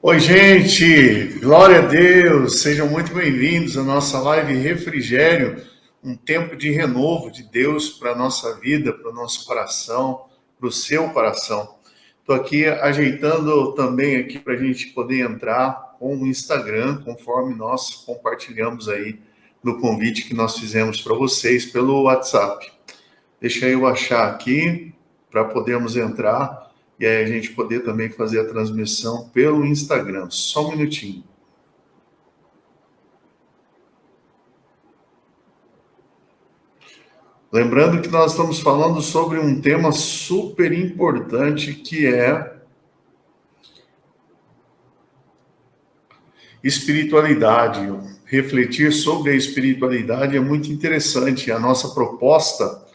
Oi, gente! Glória a Deus! Sejam muito bem-vindos à nossa live Refrigério, um tempo de renovo de Deus para a nossa vida, para o nosso coração, para o seu coração. Estou aqui ajeitando também aqui para a gente poder entrar com o Instagram, conforme nós compartilhamos aí no convite que nós fizemos para vocês pelo WhatsApp. Deixa eu achar aqui para podermos entrar e aí a gente poder também fazer a transmissão pelo Instagram. Só um minutinho. Lembrando que nós estamos falando sobre um tema super importante que é espiritualidade. Refletir sobre a espiritualidade é muito interessante. A nossa proposta,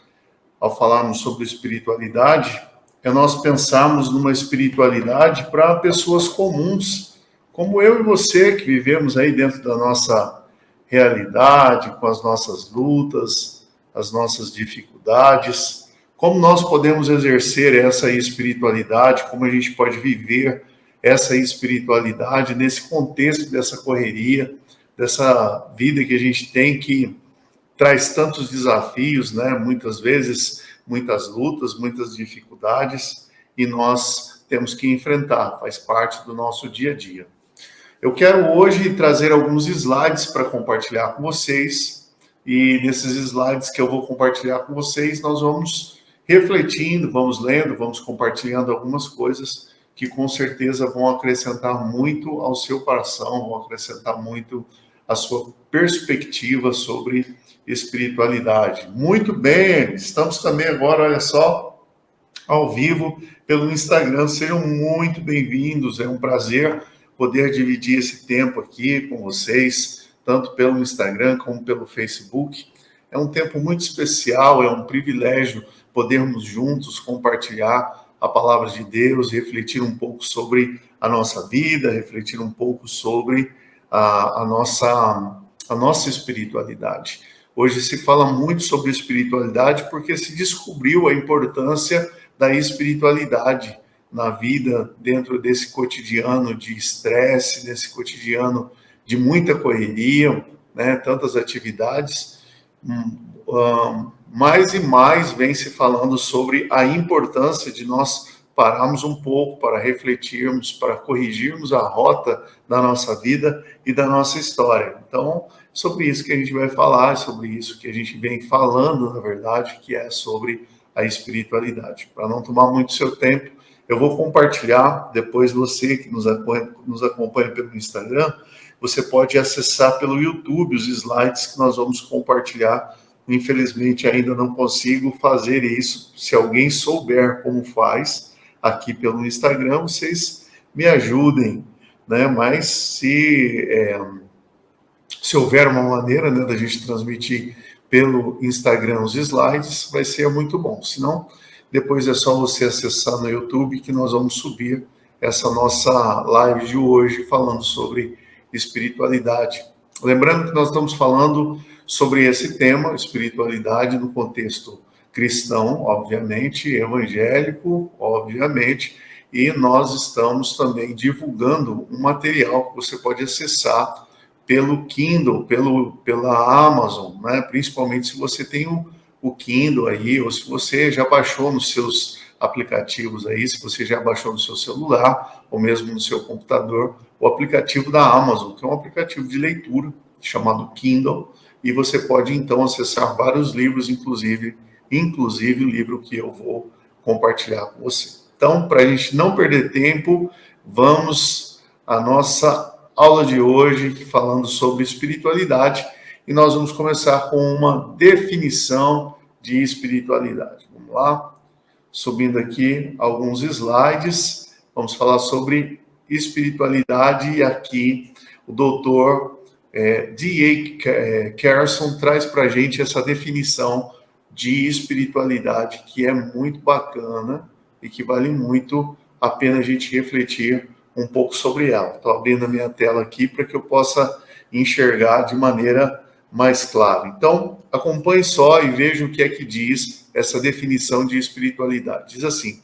ao falarmos sobre espiritualidade, é nós pensarmos numa espiritualidade para pessoas comuns, como eu e você, que vivemos aí dentro da nossa realidade, com as nossas lutas, as nossas dificuldades. Como nós podemos exercer essa espiritualidade, como a gente pode viver essa espiritualidade nesse contexto dessa correria, dessa vida que a gente tem que traz tantos desafios, né? Muitas vezes, muitas lutas, muitas dificuldades, e nós temos que enfrentar, faz parte do nosso dia a dia. Eu quero hoje trazer alguns slides para compartilhar com vocês, e nesses slides que eu vou compartilhar com vocês, nós vamos refletindo, vamos lendo, vamos compartilhando algumas coisas que com certeza vão acrescentar muito ao seu coração, vão acrescentar muito à sua perspectiva sobre espiritualidade. Muito bem, estamos também agora, olha só, ao vivo pelo Instagram. Sejam muito bem-vindos, é um prazer poder dividir esse tempo aqui com vocês, tanto pelo Instagram como pelo Facebook. É um tempo muito especial, é um privilégio podermos juntos compartilhar a palavra de Deus, refletir um pouco sobre a nossa vida, refletir um pouco sobre a nossa espiritualidade. Hoje se fala muito sobre espiritualidade porque se descobriu a importância da espiritualidade na vida, dentro desse cotidiano de estresse, desse cotidiano de muita correria, né, tantas atividades. Mais e mais vem se falando sobre a importância de nós pararmos um pouco para refletirmos, para corrigirmos a rota da nossa vida e da nossa história. Então, sobre isso que a gente vai falar, sobre isso que a gente vem falando, na verdade, que é sobre a espiritualidade. Para não tomar muito seu tempo, eu vou compartilhar, depois você que nos acompanha pelo Instagram, você pode acessar pelo YouTube os slides que nós vamos compartilhar. Infelizmente, ainda não consigo fazer isso. Se alguém souber como faz, aqui pelo Instagram, vocês me ajudem, né? Mas se houver uma maneira, né, da gente transmitir pelo Instagram os slides, vai ser muito bom. Se não, depois é só você acessar no YouTube que nós vamos subir essa nossa live de hoje falando sobre espiritualidade. Lembrando que nós estamos falando sobre esse tema, espiritualidade no contexto cristão, obviamente, evangélico, obviamente, e nós estamos também divulgando um material que você pode acessar pelo Kindle, pela Amazon, né? Principalmente se você tem o Kindle aí, ou se você já baixou nos seus aplicativos aí, se você já baixou no seu celular, ou mesmo no seu computador, o aplicativo da Amazon, que é um aplicativo de leitura chamado Kindle, e você pode então acessar vários livros, inclusive o livro que eu vou compartilhar com você. Então, para a gente não perder tempo, vamos à nossa aula de hoje, falando sobre espiritualidade, e nós vamos começar com uma definição de espiritualidade. Vamos lá? Subindo aqui alguns slides, vamos falar sobre espiritualidade, e aqui o doutor D.A. Carson traz para a gente essa definição de espiritualidade, que é muito bacana e que vale muito a pena a gente refletir um pouco sobre ela. Estou abrindo a minha tela aqui para que eu possa enxergar de maneira mais clara. Então, acompanhe só e veja o que é que diz essa definição de espiritualidade. Diz assim: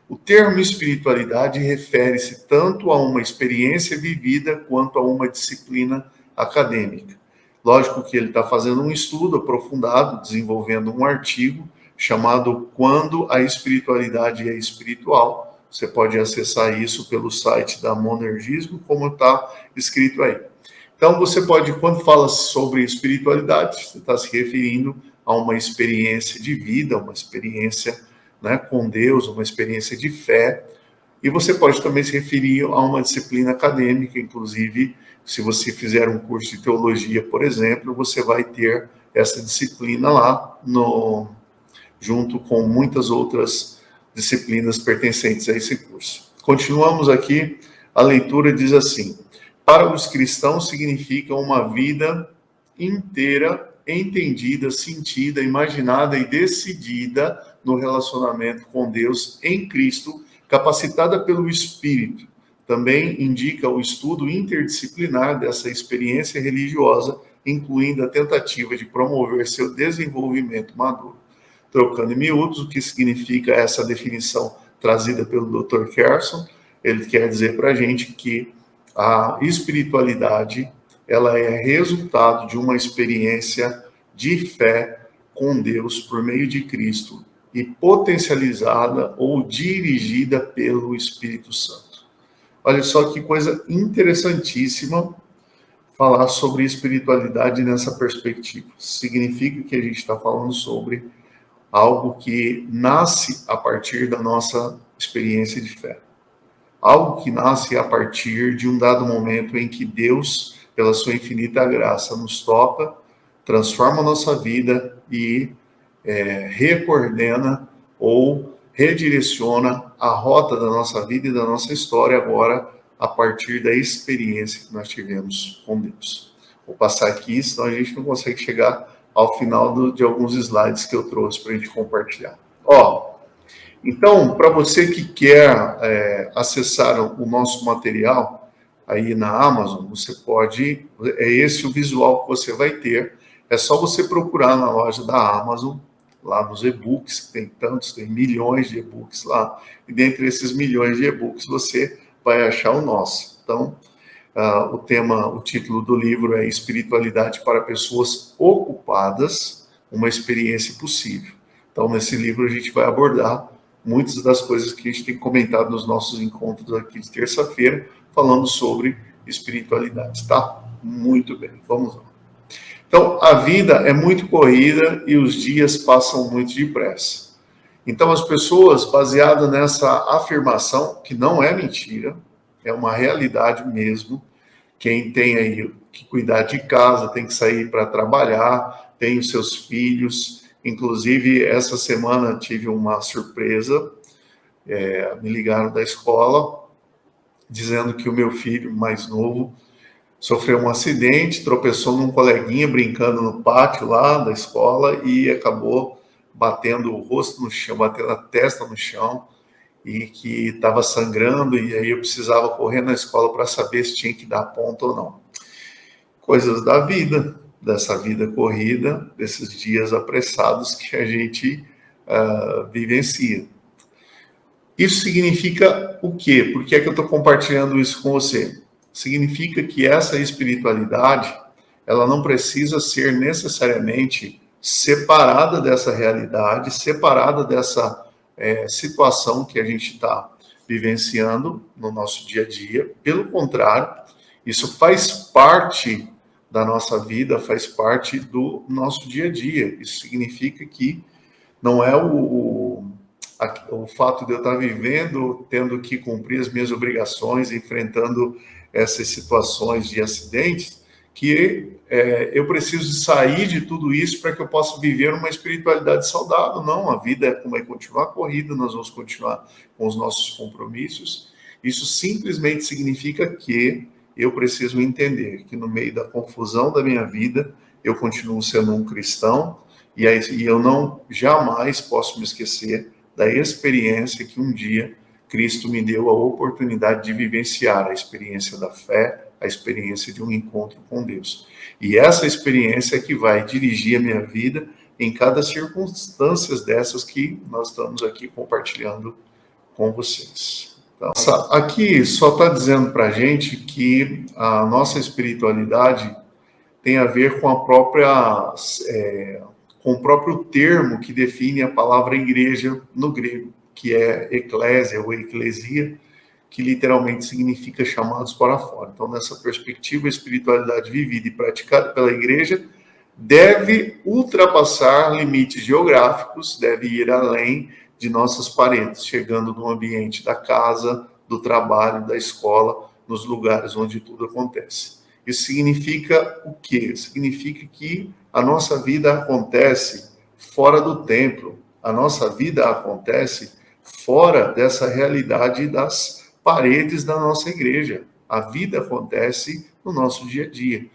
O termo espiritualidade refere-se tanto a uma experiência vivida quanto a uma disciplina acadêmica. Lógico que ele está fazendo um estudo aprofundado, desenvolvendo um artigo chamado Quando a Espiritualidade é Espiritual. Você pode acessar isso pelo site da Monergismo, como está escrito aí. Então, você pode, quando fala sobre espiritualidade, você está se referindo a uma experiência de vida, uma experiência, né, com Deus, uma experiência de fé. E você pode também se referir a uma disciplina acadêmica, inclusive, se você fizer um curso de teologia, por exemplo, você vai ter essa disciplina lá, junto com muitas outras disciplinas pertencentes a esse curso. Continuamos aqui, a leitura diz assim: para os cristãos significa uma vida inteira, entendida, sentida, imaginada e decidida no relacionamento com Deus em Cristo, capacitada pelo Espírito. Também indica o estudo interdisciplinar dessa experiência religiosa, incluindo a tentativa de promover seu desenvolvimento maduro. Trocando em miúdos, o que significa essa definição trazida pelo Dr. Carson? Ele quer dizer para a gente que a espiritualidade ela é resultado de uma experiência de fé com Deus por meio de Cristo e potencializada ou dirigida pelo Espírito Santo. Olha só que coisa interessantíssima falar sobre espiritualidade nessa perspectiva. Significa que a gente está falando sobre algo que nasce a partir da nossa experiência de fé. Algo que nasce a partir de um dado momento em que Deus, pela sua infinita graça, nos toca, transforma a nossa vida e recoordena ou redireciona a rota da nossa vida e da nossa história agora a partir da experiência que nós tivemos com Deus. Vou passar aqui, senão a gente não consegue chegar ao final de alguns slides que eu trouxe para a gente compartilhar. Então, para você que quer acessar o nosso material aí na Amazon, você pode, é esse o visual que você vai ter, é só você procurar na loja da Amazon, lá nos e-books, tem tantos, tem milhões de e-books lá, e dentre esses milhões de e-books você vai achar o nosso. Então, o título do livro é Espiritualidade para Pessoas Ocupadas, uma experiência possível. Então, nesse livro a gente vai abordar muitas das coisas que a gente tem comentado nos nossos encontros aqui de terça-feira, falando sobre espiritualidade, tá? Muito bem, vamos lá. Então, a vida é muito corrida e os dias passam muito depressa. Então, as pessoas, baseadas nessa afirmação, que não é mentira, é uma realidade mesmo, quem tem aí que cuidar de casa, tem que sair para trabalhar, tem os seus filhos. Inclusive, essa semana tive uma surpresa, me ligaram da escola, dizendo que o meu filho mais novo sofreu um acidente, tropeçou num coleguinha brincando no pátio lá da escola e acabou batendo o rosto no chão, batendo a testa no chão e que estava sangrando, e aí eu precisava correr na escola para saber se tinha que dar ponto ou não. Coisas da vida, dessa vida corrida, desses dias apressados que a gente vivencia. Isso significa o quê? Por que é que eu estou compartilhando isso com você? Significa que essa espiritualidade, ela não precisa ser necessariamente separada dessa realidade, separada dessa situação que a gente está vivenciando no nosso dia a dia. Pelo contrário, isso faz parte da nossa vida, faz parte do nosso dia a dia. Isso significa que não é o fato de eu estar vivendo, tendo que cumprir as minhas obrigações, enfrentando essas situações de acidentes, que eu preciso sair de tudo isso para que eu possa viver uma espiritualidade saudável. Não, a vida vai continuar corrida, nós vamos continuar com os nossos compromissos. Isso simplesmente significa que eu preciso entender que no meio da confusão da minha vida, eu continuo sendo um cristão e eu não jamais posso me esquecer da experiência que um dia Cristo me deu a oportunidade de vivenciar, a experiência da fé, a experiência de um encontro com Deus. E essa experiência é que vai dirigir a minha vida em cada circunstância dessas que nós estamos aqui compartilhando com vocês. Então, aqui só está dizendo para a gente que a nossa espiritualidade tem a ver com a própria, com o próprio termo que define a palavra igreja no grego, que é eclésia ou eclesia, que literalmente significa chamados para fora. Então, nessa perspectiva, a espiritualidade vivida e praticada pela igreja deve ultrapassar limites geográficos, deve ir além de nossas paredes, chegando no ambiente da casa, do trabalho, da escola, nos lugares onde tudo acontece. Isso significa o quê? Significa que a nossa vida acontece fora do templo, a nossa vida acontece fora dessa realidade das paredes da nossa igreja. A vida acontece no nosso dia a dia,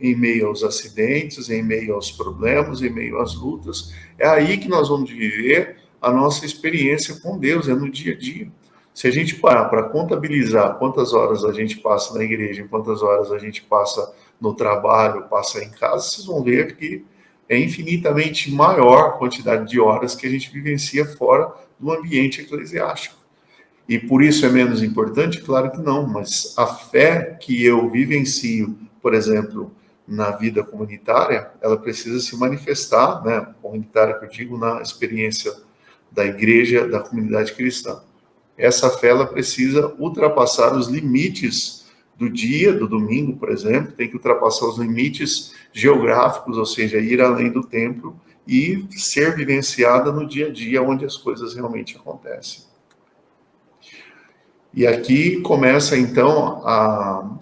em meio aos acidentes, em meio aos problemas, em meio às lutas. É aí que nós vamos viver a nossa experiência com Deus, é no dia a dia. Se a gente parar para contabilizar quantas horas a gente passa na igreja, quantas horas a gente passa no trabalho, passa em casa, vocês vão ver que é infinitamente maior a quantidade de horas que a gente vivencia fora do ambiente eclesiástico. E por isso é menos importante? Claro que não, mas a fé que eu vivencio, por exemplo, na vida comunitária, ela precisa se manifestar, né, comunitária que eu digo, na experiência da igreja, da comunidade cristã. Essa fé, ela precisa ultrapassar os limites do dia, do domingo, por exemplo, tem que ultrapassar os limites geográficos, ou seja, ir além do templo e ser vivenciada no dia a dia, onde as coisas realmente acontecem. E aqui começa, então,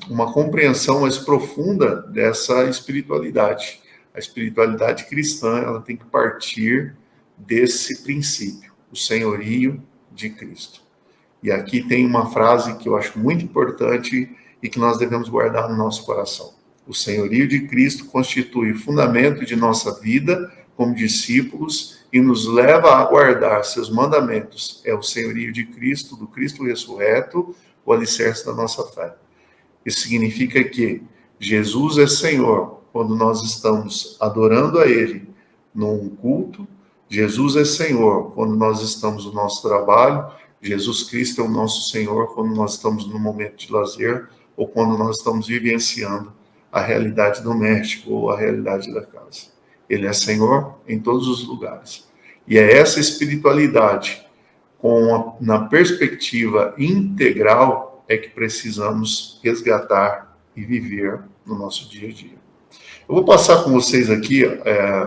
uma compreensão mais profunda dessa espiritualidade. A espiritualidade cristã, ela tem que partir desse princípio, o senhorio de Cristo. E aqui tem uma frase que eu acho muito importante e que nós devemos guardar no nosso coração. O senhorio de Cristo constitui o fundamento de nossa vida como discípulos e nos leva a guardar seus mandamentos. É o senhorio de Cristo, do Cristo ressurreto, o alicerce da nossa fé. Isso significa que Jesus é Senhor quando nós estamos adorando a Ele num culto. Jesus é Senhor quando nós estamos no nosso trabalho. Jesus Cristo é o nosso Senhor quando nós estamos no momento de lazer ou quando nós estamos vivenciando a realidade doméstica ou a realidade da casa. Ele é Senhor em todos os lugares. E é essa espiritualidade, na perspectiva integral, é que precisamos resgatar e viver no nosso dia a dia. Eu vou passar com vocês aqui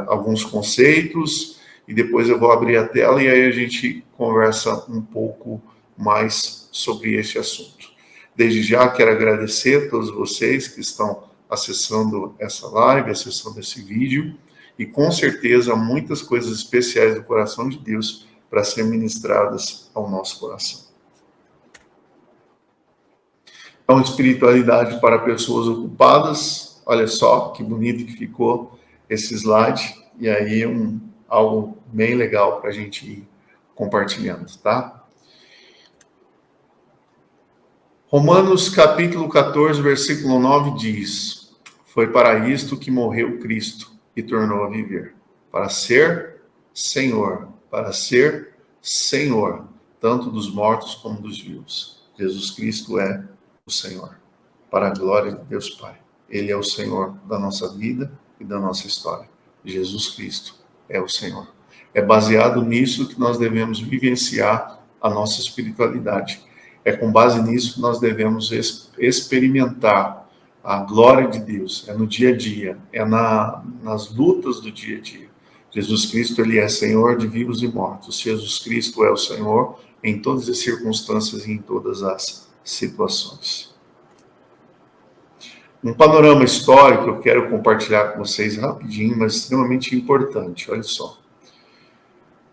alguns conceitos e depois eu vou abrir a tela e aí a gente conversa um pouco mais sobre este assunto. Desde já quero agradecer a todos vocês que estão acessando essa live, acessando esse vídeo, e com certeza muitas coisas especiais do coração de Deus para serem ministradas ao nosso coração. Então, espiritualidade para pessoas ocupadas. Olha só que bonito que ficou esse slide. E aí algo bem legal para a gente ir compartilhando, tá? Romanos capítulo 14, versículo 9 diz: foi para isto que morreu Cristo e tornou a viver, para ser Senhor, tanto dos mortos como dos vivos. Jesus Cristo é o Senhor, para a glória de Deus Pai. Ele é o Senhor da nossa vida e da nossa história. Jesus Cristo é o Senhor. É baseado nisso que nós devemos vivenciar a nossa espiritualidade. É com base nisso que nós devemos experimentar a glória de Deus. É no dia a dia, é nas lutas do dia a dia. Jesus Cristo, ele é Senhor de vivos e mortos. Jesus Cristo é o Senhor em todas as circunstâncias e em todas as situações. Um panorama histórico que eu quero compartilhar com vocês rapidinho, mas extremamente importante. Olha só.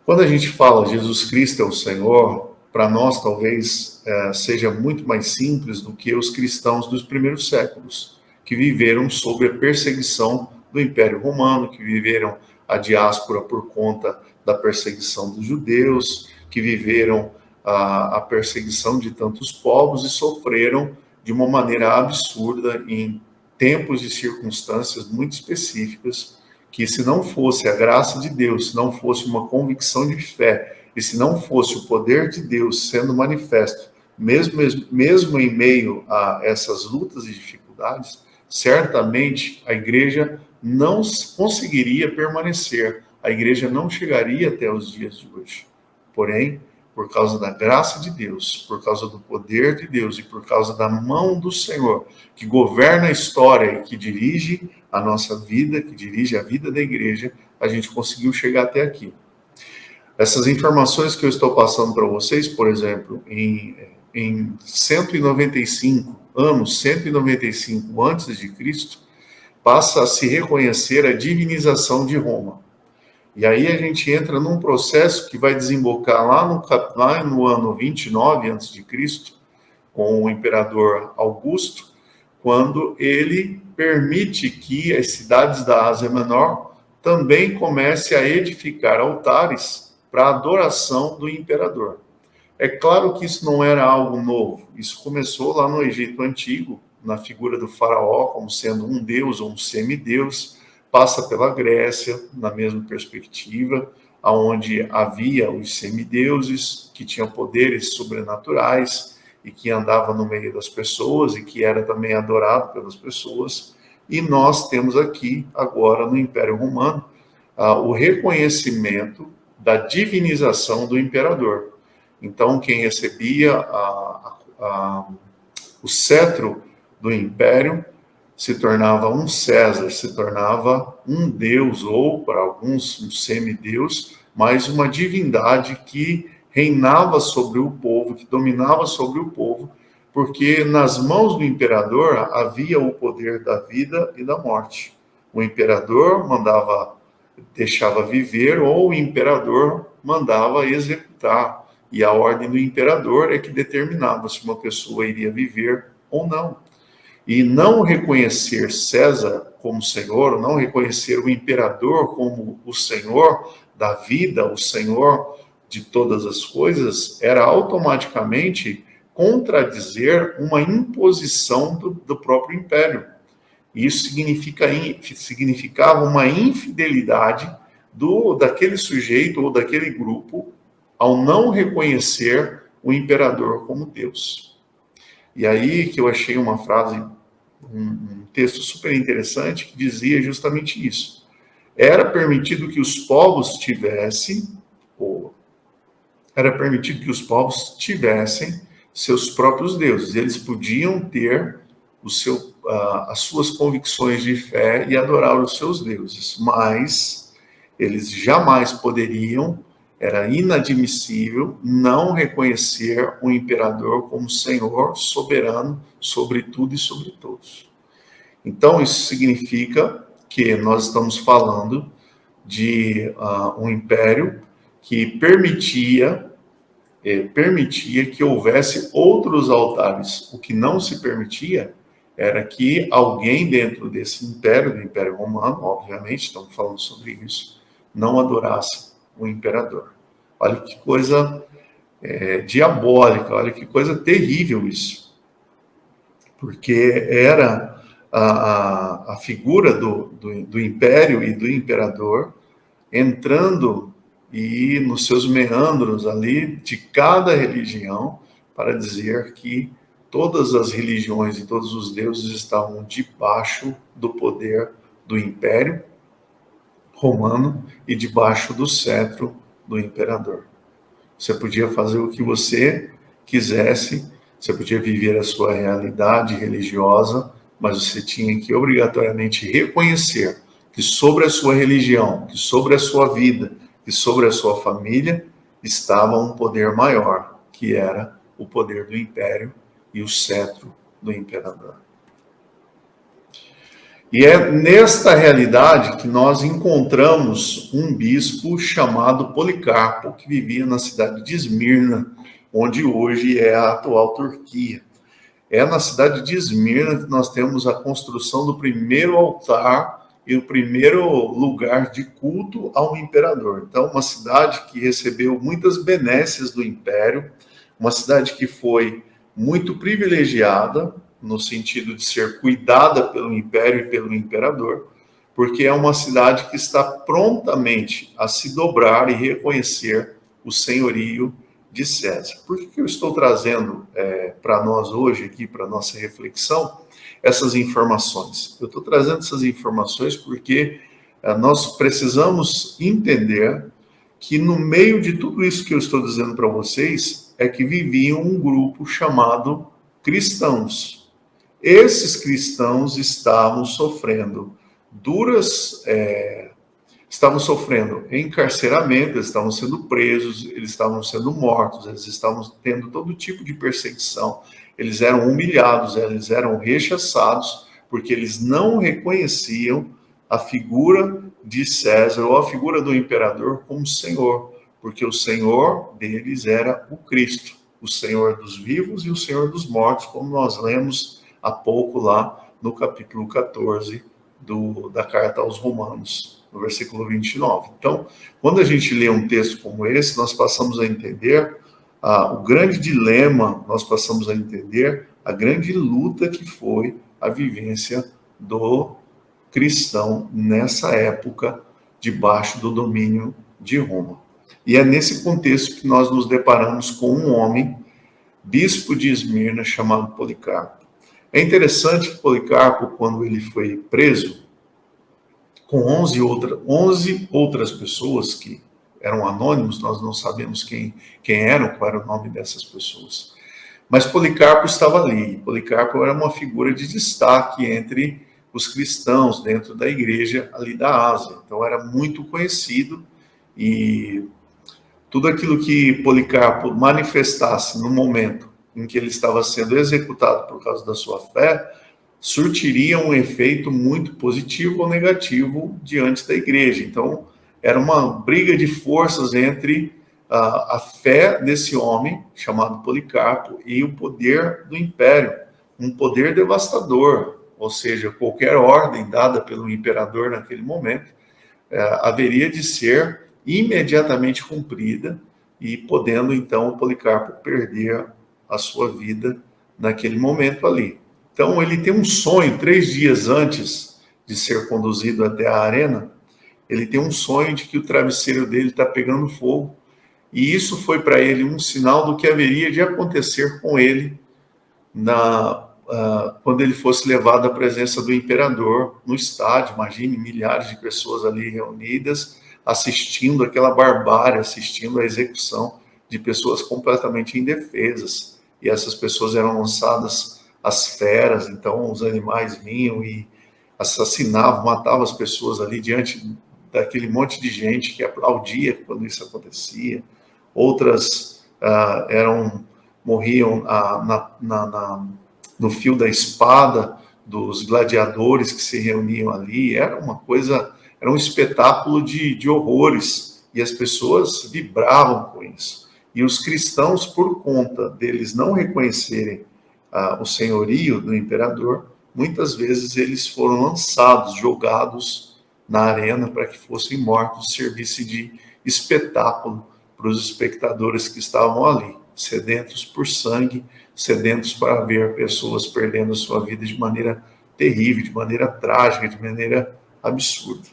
Quando a gente fala Jesus Cristo é o Senhor, para nós talvez seja muito mais simples do que os cristãos dos primeiros séculos, que viveram sob a perseguição do Império Romano, que viveram a diáspora por conta da perseguição dos judeus, que viveram a perseguição de tantos povos e sofreram de uma maneira absurda em tempos e circunstâncias muito específicas, que se não fosse a graça de Deus, se não fosse uma convicção de fé E se não fosse o poder de Deus sendo manifesto, mesmo em meio a essas lutas e dificuldades, certamente a igreja não conseguiria permanecer, a igreja não chegaria até os dias de hoje. Porém, por causa da graça de Deus, por causa do poder de Deus e por causa da mão do Senhor, que governa a história e que dirige a nossa vida, que dirige a vida da igreja, a gente conseguiu chegar até aqui. Essas informações que eu estou passando para vocês, por exemplo, em 195 anos, 195 antes de Cristo, passa a se reconhecer a divinização de Roma. E aí a gente entra num processo que vai desembocar lá no ano 29 a.C., com o imperador Augusto, quando ele permite que as cidades da Ásia Menor também comecem a edificar altares para a adoração do imperador. É claro que isso não era algo novo, isso começou lá no Egito Antigo, na figura do faraó como sendo um deus ou um semideus, passa pela Grécia, na mesma perspectiva, onde havia os semideuses, que tinham poderes sobrenaturais e que andavam no meio das pessoas e que era também adorado pelas pessoas. E nós temos aqui, agora, no Império Romano, o reconhecimento da divinização do imperador. Então, quem recebia o cetro do império se tornava um César, se tornava um deus, ou para alguns um semideus, mas uma divindade que reinava sobre o povo, que dominava sobre o povo, porque nas mãos do imperador havia o poder da vida e da morte. O imperador deixava viver, ou o imperador mandava executar. E a ordem do imperador é que determinava se uma pessoa iria viver ou não. E não reconhecer César como senhor, não reconhecer o imperador como o senhor da vida, o senhor de todas as coisas, era automaticamente contradizer uma imposição do próprio império. Isso significava uma infidelidade daquele sujeito ou daquele grupo ao não reconhecer o imperador como Deus. E aí que eu achei uma frase, um texto super interessante, que dizia justamente isso. Era permitido que os povos tivessem seus próprios deuses. Eles podiam ter as suas convicções de fé e adorar os seus deuses, mas eles jamais poderiam, era inadmissível, não reconhecer o imperador como senhor soberano sobre tudo e sobre todos. Então, isso significa que nós estamos falando de um império que permitia que houvesse outros altares. O que não se permitia era que alguém dentro desse império, do Império Romano, obviamente, estamos falando sobre isso, não adorasse o imperador. Olha que coisa diabólica, olha que coisa terrível isso. Porque era a figura do império e do imperador entrando e nos seus meandros ali de cada religião para dizer que todas as religiões e todos os deuses estavam debaixo do poder do império romano e debaixo do cetro do imperador. Você podia fazer o que você quisesse, você podia viver a sua realidade religiosa, mas você tinha que obrigatoriamente reconhecer que sobre a sua religião, que sobre a sua vida, que sobre a sua família, estava um poder maior, que era o poder do império e o cetro do imperador. E é nesta realidade que nós encontramos um bispo chamado Policarpo, que vivia na cidade de Esmirna, onde hoje é a atual Turquia. É na cidade de Esmirna que nós temos a construção do primeiro altar e o primeiro lugar de culto ao imperador. Então, uma cidade que recebeu muitas benesses do império, uma cidade que foi muito privilegiada, no sentido de ser cuidada pelo império e pelo imperador, porque é uma cidade que está prontamente a se dobrar e reconhecer o senhorio de César. Por que eu estou trazendo para nós hoje aqui, para nossa reflexão, essas informações? Eu estou trazendo essas informações porque nós precisamos entender que no meio de tudo isso que eu estou dizendo para vocês, é que vivia um grupo chamado cristãos. Esses cristãos estavam sofrendo estavam sofrendo encarceramento, eles estavam sendo presos, eles estavam sendo mortos, eles estavam tendo todo tipo de perseguição, eles eram humilhados, eles eram rechaçados, porque eles não reconheciam a figura de César ou a figura do imperador como Senhor, porque o Senhor deles era o Cristo, o Senhor dos vivos e o Senhor dos mortos, como nós lemos há pouco lá no capítulo 14 da carta aos Romanos, no versículo 29. Então, quando a gente lê um texto como esse, nós passamos a entender o grande dilema, nós passamos a entender a grande luta que foi a vivência do cristão nessa época, debaixo do domínio de Roma. E é nesse contexto que nós nos deparamos com um homem, bispo de Esmirna, chamado Policarpo. É interessante que Policarpo, quando ele foi preso, com 11 outras pessoas que eram anônimos, nós não sabemos quem eram, qual era o nome dessas pessoas. Mas Policarpo estava ali. Policarpo era uma figura de destaque entre os cristãos dentro da igreja ali da Ásia. Então era muito conhecido e tudo aquilo que Policarpo manifestasse no momento em que ele estava sendo executado por causa da sua fé, surtiria um efeito muito positivo ou negativo diante da igreja. Então, era uma briga de forças entre a fé desse homem, chamado Policarpo, e o poder do império, um poder devastador, ou seja, qualquer ordem dada pelo imperador naquele momento, haveria de ser imediatamente cumprida, e podendo, então, o Policarpo perder a sua vida naquele momento ali. Então, ele tem um sonho, 3 dias antes de ser conduzido até a arena, ele tem um sonho de que o travesseiro dele está pegando fogo, e isso foi para ele um sinal do que haveria de acontecer com ele quando ele fosse levado à presença do imperador no estádio. Imagine milhares de pessoas ali reunidas, assistindo aquela barbárie, assistindo a execução de pessoas completamente indefesas, e essas pessoas eram lançadas às feras, então os animais vinham e assassinavam, matavam as pessoas ali diante daquele monte de gente que aplaudia quando isso acontecia. Outras morriam no fio da espada dos gladiadores que se reuniam ali. Era uma coisa, era um espetáculo de horrores, e as pessoas vibravam com isso. E os cristãos, por conta deles não reconhecerem o senhorio do imperador, muitas vezes eles foram lançados, jogados na arena para que fossem mortos, servisse de espetáculo para os espectadores que estavam ali, sedentos por sangue, sedentos para ver pessoas perdendo a sua vida de maneira terrível, de maneira trágica, de maneira absurda.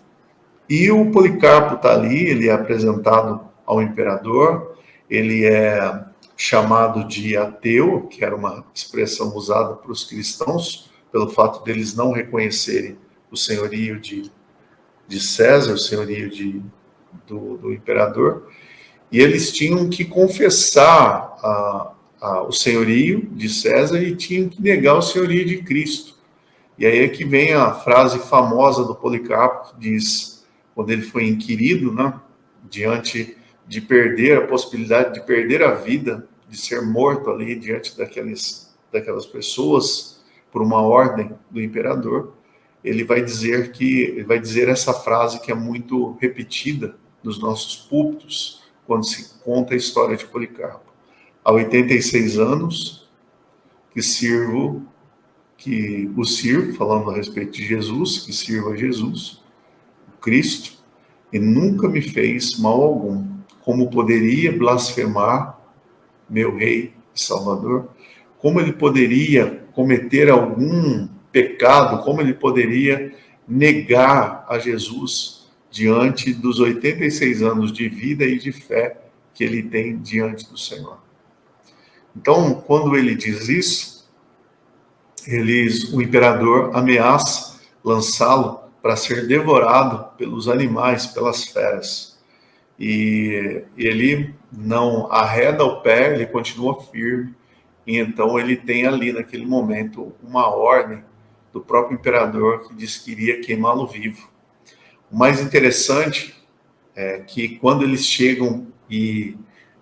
E o Policarpo está ali, ele é apresentado ao imperador, ele é chamado de ateu, que era uma expressão usada para os cristãos, pelo fato deles não reconhecerem o senhorio de César, o senhorio do imperador, e eles tinham que confessar o senhorio de César e tinham que negar o senhorio de Cristo. E aí é que vem a frase famosa do Policarpo, que diz, quando ele foi inquirido, né, diante de perder a possibilidade de perder a vida, de ser morto ali diante daquelas pessoas por uma ordem do imperador, ele vai dizer essa frase que é muito repetida nos nossos púlpitos quando se conta a história de Policarpo. Há 86 anos que o sirvo, falando a respeito de Jesus, que sirvo a Jesus, o Cristo, e nunca me fez mal algum. Como poderia blasfemar meu Rei e Salvador? Como ele poderia cometer algum pecado? Como ele poderia negar a Jesus diante dos 86 anos de vida e de fé que ele tem diante do Senhor. Então, quando ele diz isso, o imperador ameaça lançá-lo para ser devorado pelos animais, pelas feras. E ele não arreda o pé, ele continua firme, e então ele tem ali, naquele momento, uma ordem do próprio imperador que diz que iria queimá-lo vivo. O mais interessante é que quando eles chegam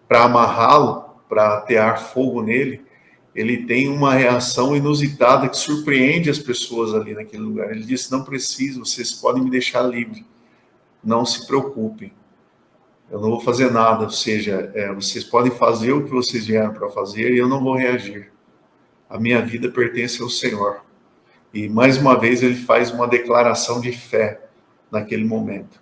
para amarrá-lo, para atear fogo nele, ele tem uma reação inusitada que surpreende as pessoas ali naquele lugar. Ele diz: não preciso, vocês podem me deixar livre, não se preocupem, eu não vou fazer nada, ou seja, vocês podem fazer o que vocês vieram para fazer e eu não vou reagir. A minha vida pertence ao Senhor. E mais uma vez ele faz uma declaração de fé naquele momento.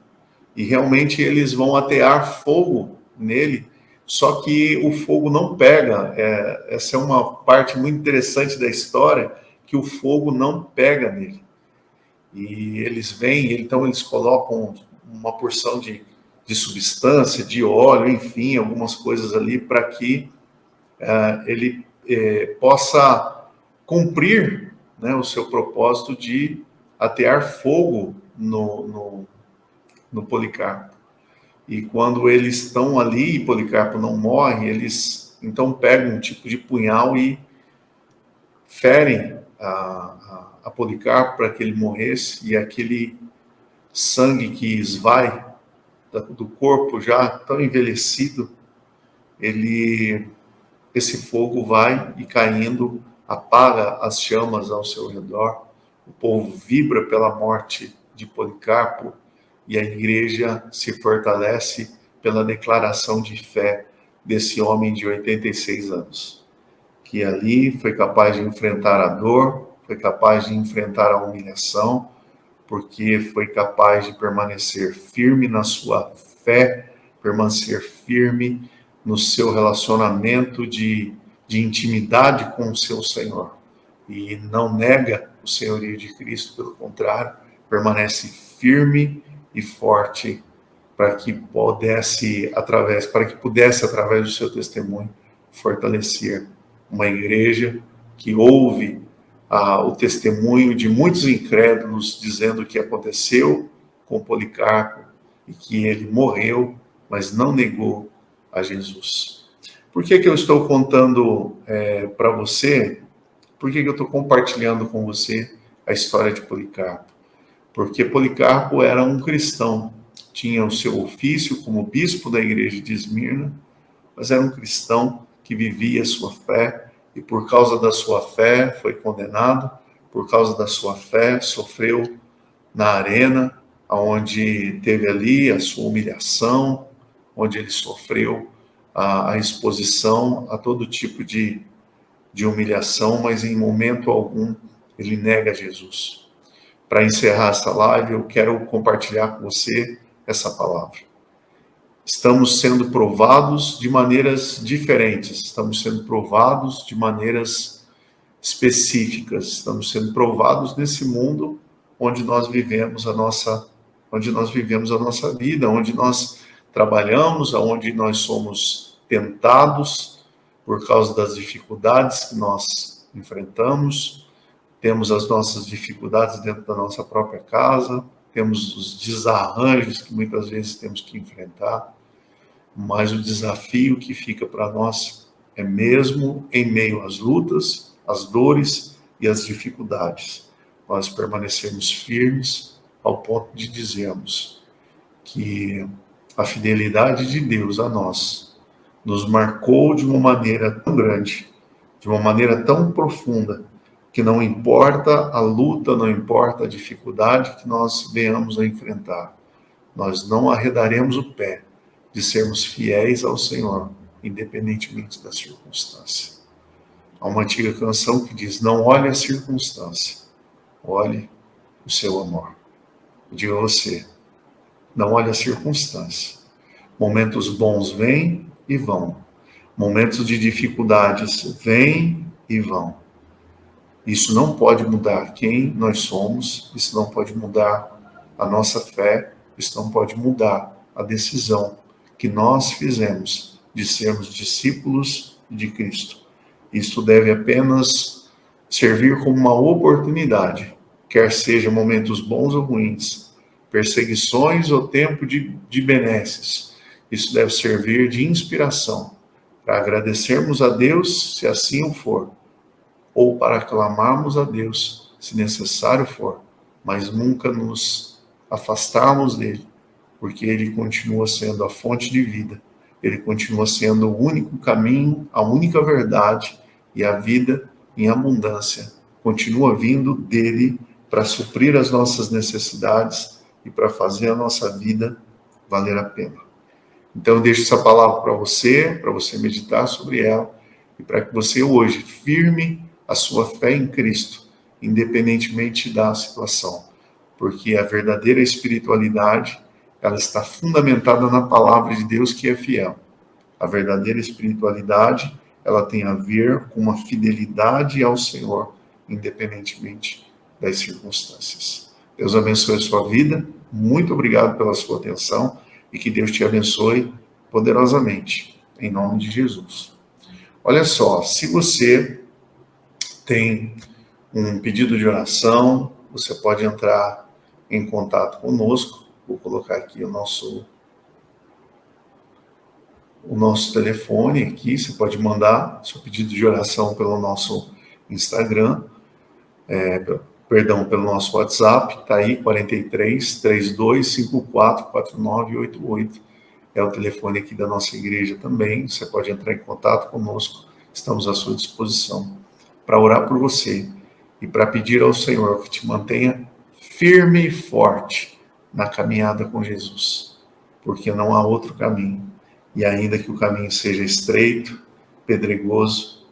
E realmente eles vão atear fogo nele, só que o fogo não pega. Essa é uma parte muito interessante da história, que o fogo não pega nele. E eles vêm, então eles colocam uma porção de substância, de óleo, enfim, algumas coisas ali, para que ele possa cumprir, né, o seu propósito de atear fogo no Policarpo. E quando eles estão ali e Policarpo não morre, eles então pegam um tipo de punhal e ferem a Policarpo para que ele morresse, e aquele sangue que esvai do corpo já tão envelhecido, esse fogo vai e caindo, apaga as chamas ao seu redor. O povo vibra pela morte de Policarpo e a igreja se fortalece pela declaração de fé desse homem de 86 anos, que ali foi capaz de enfrentar a dor, foi capaz de enfrentar a humilhação, porque foi capaz de permanecer firme na sua fé, permanecer firme no seu relacionamento de intimidade com o seu Senhor. E não nega o senhorio de Cristo, pelo contrário, permanece firme e forte para que pudesse, através do seu testemunho, fortalecer uma igreja que ouve o testemunho de muitos incrédulos dizendo o que aconteceu com Policarpo e que ele morreu, mas não negou a Jesus. Por que eu estou contando para você? Por que eu estou compartilhando com você a história de Policarpo? Porque Policarpo era um cristão, tinha o seu ofício como bispo da igreja de Esmirna, mas era um cristão que vivia a sua fé, e por causa da sua fé foi condenado, por causa da sua fé sofreu na arena, onde teve ali a sua humilhação, onde ele sofreu a exposição a todo tipo de humilhação, mas em momento algum ele nega Jesus. Para encerrar essa live, eu quero compartilhar com você essa palavra. Estamos sendo provados de maneiras diferentes, estamos sendo provados de maneiras específicas, estamos sendo provados nesse mundo onde nós vivemos a nossa vida, onde nós trabalhamos, onde nós somos tentados por causa das dificuldades que nós enfrentamos, temos as nossas dificuldades dentro da nossa própria casa, temos os desarranjos que muitas vezes temos que enfrentar, mas o desafio que fica para nós é mesmo em meio às lutas, às dores e às dificuldades, nós permanecermos firmes ao ponto de dizermos que a fidelidade de Deus a nós nos marcou de uma maneira tão grande, de uma maneira tão profunda, que não importa a luta, não importa a dificuldade que nós venhamos a enfrentar, nós não arredaremos o pé de sermos fiéis ao Senhor, independentemente da circunstância. Há uma antiga canção que diz: não olhe a circunstância, olhe o seu amor. Eu digo a você, não olhe a circunstância. Momentos bons vêm e vão. Momentos de dificuldades vêm e vão. Isso não pode mudar quem nós somos, isso não pode mudar a nossa fé, isso não pode mudar a decisão que nós fizemos de sermos discípulos de Cristo. Isto deve apenas servir como uma oportunidade, quer seja momentos bons ou ruins, perseguições ou tempo de benesses. Isso deve servir de inspiração para agradecermos a Deus, se assim o for, ou para clamarmos a Deus, se necessário for, mas nunca nos afastarmos dele, porque ele continua sendo a fonte de vida, ele continua sendo o único caminho, a única verdade, e a vida em abundância continua vindo dele para suprir as nossas necessidades e para fazer a nossa vida valer a pena. Então eu deixo essa palavra para você meditar sobre ela, e para que você hoje firme a sua fé em Cristo, independentemente da situação, porque a verdadeira espiritualidade, ela está fundamentada na palavra de Deus, que é fiel. A verdadeira espiritualidade, ela tem a ver com uma fidelidade ao Senhor, independentemente das circunstâncias. Deus abençoe a sua vida, muito obrigado pela sua atenção, e que Deus te abençoe poderosamente, em nome de Jesus. Olha só, se você tem um pedido de oração, você pode entrar em contato conosco. Vou colocar aqui o nosso telefone aqui. Você pode mandar seu pedido de oração pelo nosso Instagram, pelo nosso WhatsApp, está aí, 43 3254 4988. É o telefone aqui da nossa igreja também. Você pode entrar em contato conosco. Estamos à sua disposição para orar por você e para pedir ao Senhor que te mantenha firme e forte na caminhada com Jesus, porque não há outro caminho. E ainda que o caminho seja estreito, pedregoso,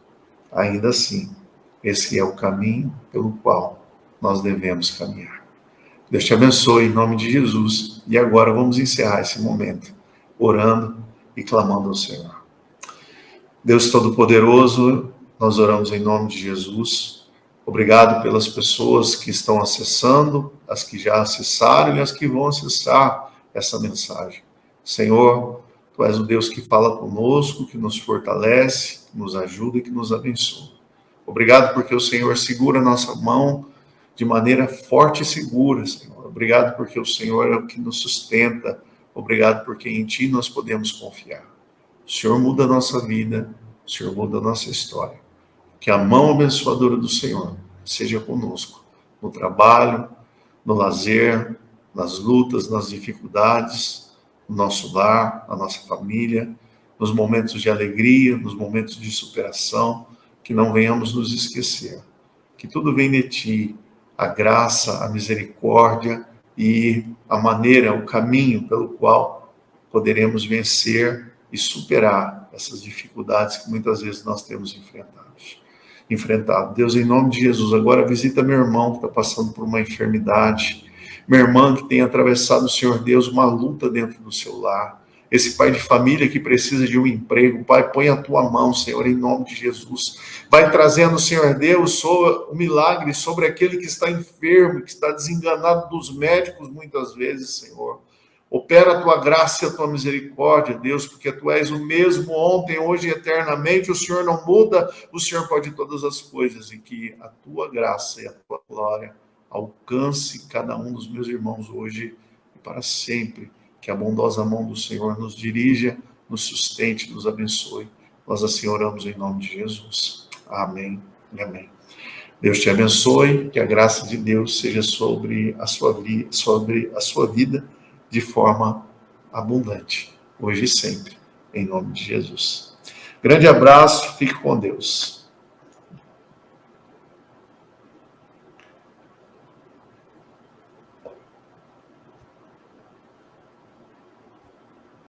ainda assim, esse é o caminho pelo qual nós devemos caminhar. Deus te abençoe em nome de Jesus. E agora vamos encerrar esse momento orando e clamando ao Senhor. Deus Todo-Poderoso, nós oramos em nome de Jesus. Obrigado pelas pessoas que estão acessando, as que já acessaram e as que vão acessar essa mensagem. Senhor, Tu és o Deus que fala conosco, que nos fortalece, que nos ajuda e que nos abençoa. Obrigado porque o Senhor segura a nossa mão de maneira forte e segura, Senhor. Obrigado porque o Senhor é o que nos sustenta. Obrigado porque em Ti nós podemos confiar. O Senhor muda a nossa vida, o Senhor muda a nossa história. Que a mão abençoadora do Senhor seja conosco, no trabalho, no lazer, nas lutas, nas dificuldades, no nosso lar, na nossa família, nos momentos de alegria, nos momentos de superação, que não venhamos nos esquecer. Que tudo vem de Ti, a graça, a misericórdia e a maneira, o caminho pelo qual poderemos vencer e superar essas dificuldades que muitas vezes nós temos enfrentado. Deus, em nome de Jesus, agora visita meu irmão que está passando por uma enfermidade, minha irmã que tem atravessado, Senhor Deus, uma luta dentro do seu lar, esse pai de família que precisa de um emprego. Pai, põe a Tua mão, Senhor, em nome de Jesus. Vai trazendo, Senhor Deus, o milagre sobre aquele que está enfermo, que está desenganado dos médicos muitas vezes, Senhor. Opera a Tua graça e a Tua misericórdia, Deus, porque Tu és o mesmo ontem, hoje e eternamente. O Senhor não muda, o Senhor pode todas as coisas, e que a Tua graça e a Tua glória alcance cada um dos meus irmãos hoje e para sempre. Que a bondosa mão do Senhor nos dirija, nos sustente, nos abençoe. Nós assim oramos em nome de Jesus. Amém e amém. Deus te abençoe, que a graça de Deus seja sobre a sua vida de forma abundante, hoje e sempre, em nome de Jesus. Grande abraço, fique com Deus.